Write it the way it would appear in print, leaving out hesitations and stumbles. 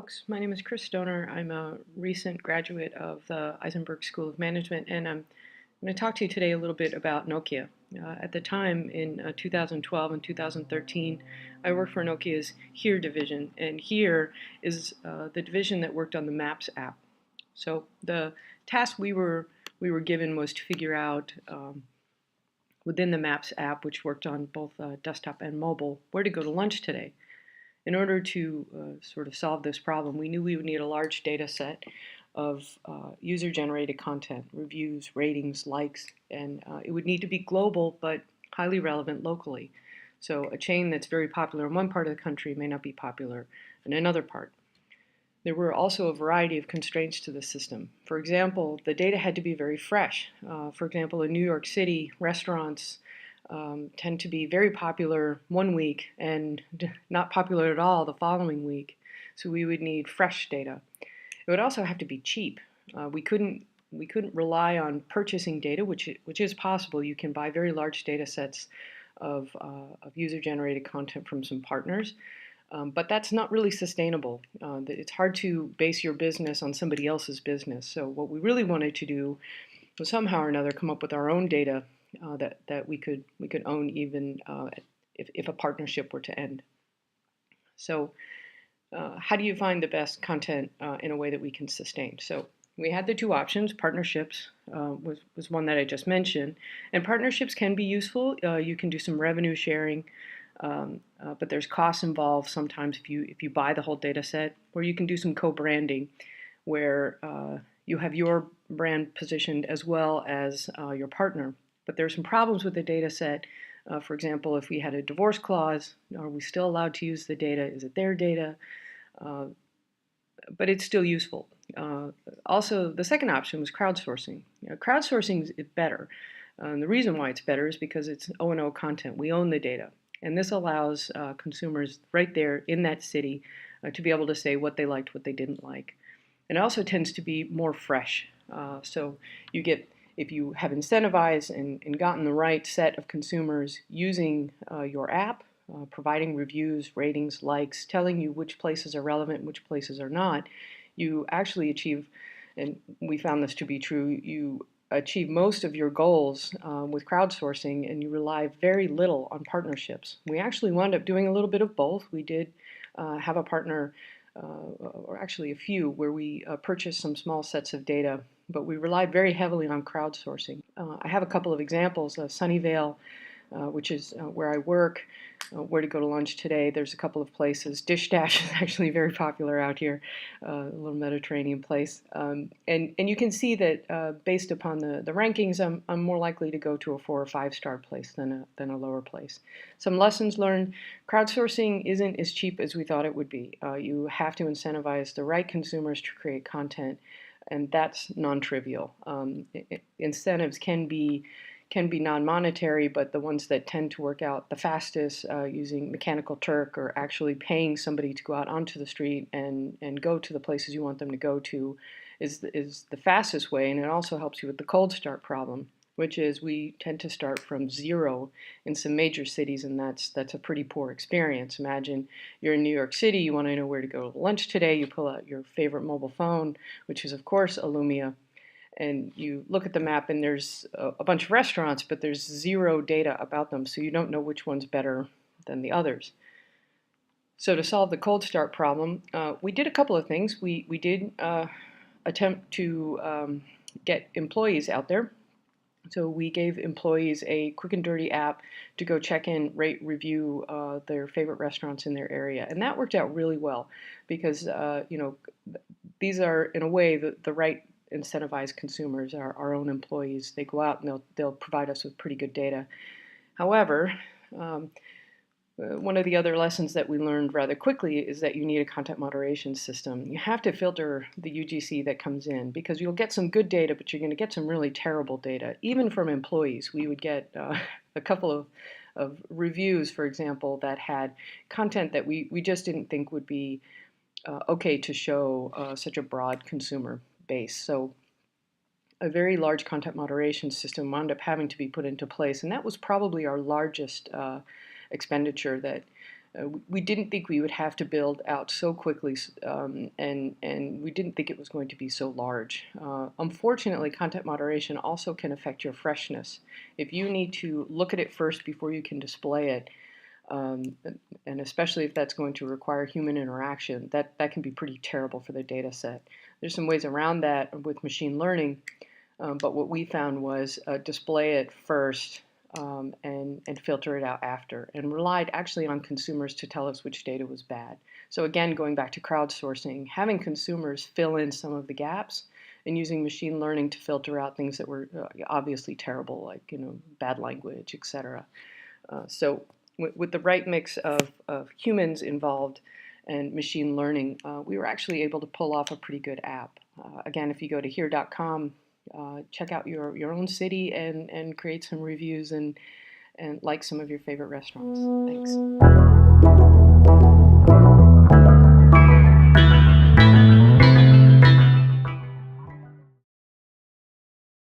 folks. My name is Chris Stoner. I'm a recent graduate of the Eisenberg School of Management, and I'm going to talk to you today a little bit about Nokia. At the time, in 2012 and 2013, I worked for Nokia's HERE division, and HERE is the division that worked on the Maps app. So the task we were given was to figure out within the Maps app, which worked on both desktop and mobile, where to go to lunch today. In order to sort of solve this problem, we knew we would need a large data set of user-generated content, reviews, ratings, likes, and it would need to be global but highly relevant locally. So a chain that's very popular in one part of the country may not be popular in another part. There were also a variety of constraints to the system. For example, the data had to be very fresh. For example, in New York City, restaurants tend to be very popular one week and not popular at all the following week. So we would need fresh data. It would also have to be cheap. We couldn't rely on purchasing data, which is possible. You can buy very large data sets of user-generated content from some partners. But that's not really sustainable. It's hard to base your business on somebody else's business. So what we really wanted to do was somehow or another come up with our own data that we could own even if a partnership were to end. So how do you find the best content in a way that we can sustain? So we had the two options. Partnerships was one that I just mentioned, and partnerships can be useful. You can do some revenue sharing, but there's costs involved sometimes if you buy the whole data set, or you can do some co-branding where you have your brand positioned as well as your partner. But there are some problems with the data set. For example, if we had a divorce clause, are we still allowed to use the data? Is it their data? But it's still useful. Also, the second option was crowdsourcing. Crowdsourcing is better. The reason why it's better is because it's O&O content. We own the data. And this allows consumers right there in that city to be able to say what they liked, what they didn't like. And it also tends to be more fresh. So you get, if you have incentivized and gotten the right set of consumers using your app, providing reviews, ratings, likes, telling you which places are relevant, which places are not, you actually achieve, and we found this to be true, you achieve most of your goals with crowdsourcing, and you rely very little on partnerships. We actually wound up doing a little bit of both. We did have a partner, or actually a few, where we purchased some small sets of data, but we relied very heavily on crowdsourcing. I have a couple of examples. Sunnyvale, which is where I work, where to go to lunch today. There's a couple of places. Dish Dash is actually very popular out here, a little Mediterranean place. And you can see that based upon the rankings, I'm more likely to go to a 4 or 5 star place than a lower place. Some lessons learned: crowdsourcing isn't as cheap as we thought it would be. You have to incentivize the right consumers to create content, and that's non-trivial. Incentives can be non-monetary, but the ones that tend to work out the fastest using Mechanical Turk or actually paying somebody to go out onto the street and go to the places you want them to go to is the fastest way, and it also helps you with the cold start problem, which is we tend to start from zero in some major cities, and that's a pretty poor experience. Imagine you're in New York City, you want to know where to go to lunch today, you pull out your favorite mobile phone, which is of course a Lumia, and you look at the map and there's a bunch of restaurants, but there's zero data about them, so you don't know which one's better than the others. So to solve the cold start problem, we did a couple of things. We did attempt to get employees out there. So we gave employees a quick and dirty app to go check in, rate, review their favorite restaurants in their area. And that worked out really well because, these are, in a way, the right incentivized consumers, our own employees. They go out and they'll provide us with pretty good data. However, one of the other lessons that we learned rather quickly is that you need a content moderation system. You have to filter the UGC that comes in because you'll get some good data, but you're going to get some really terrible data, even from employees. We would get a couple of reviews, for example, that had content that we just didn't think would be okay to show such a broad consumer base. So a very large content moderation system wound up having to be put into place, and that was probably our largest expenditure that We didn't think we would have to build out so quickly, and we didn't think it was going to be so large. Unfortunately, content moderation also can affect your freshness. If you need to look at it first before you can display it, um, and especially if that's going to require human interaction, that can be pretty terrible for the data set. There's some ways around that with machine learning, but what we found was display it first, and filter it out after, and relied actually on consumers to tell us which data was bad. So again, going back to crowdsourcing, having consumers fill in some of the gaps and using machine learning to filter out things that were obviously terrible, like bad language, etc. So with the right mix of humans involved and machine learning, we were actually able to pull off a pretty good app. Again, if you go to here.com, check out your own city and create some reviews and like some of your favorite restaurants. Thanks.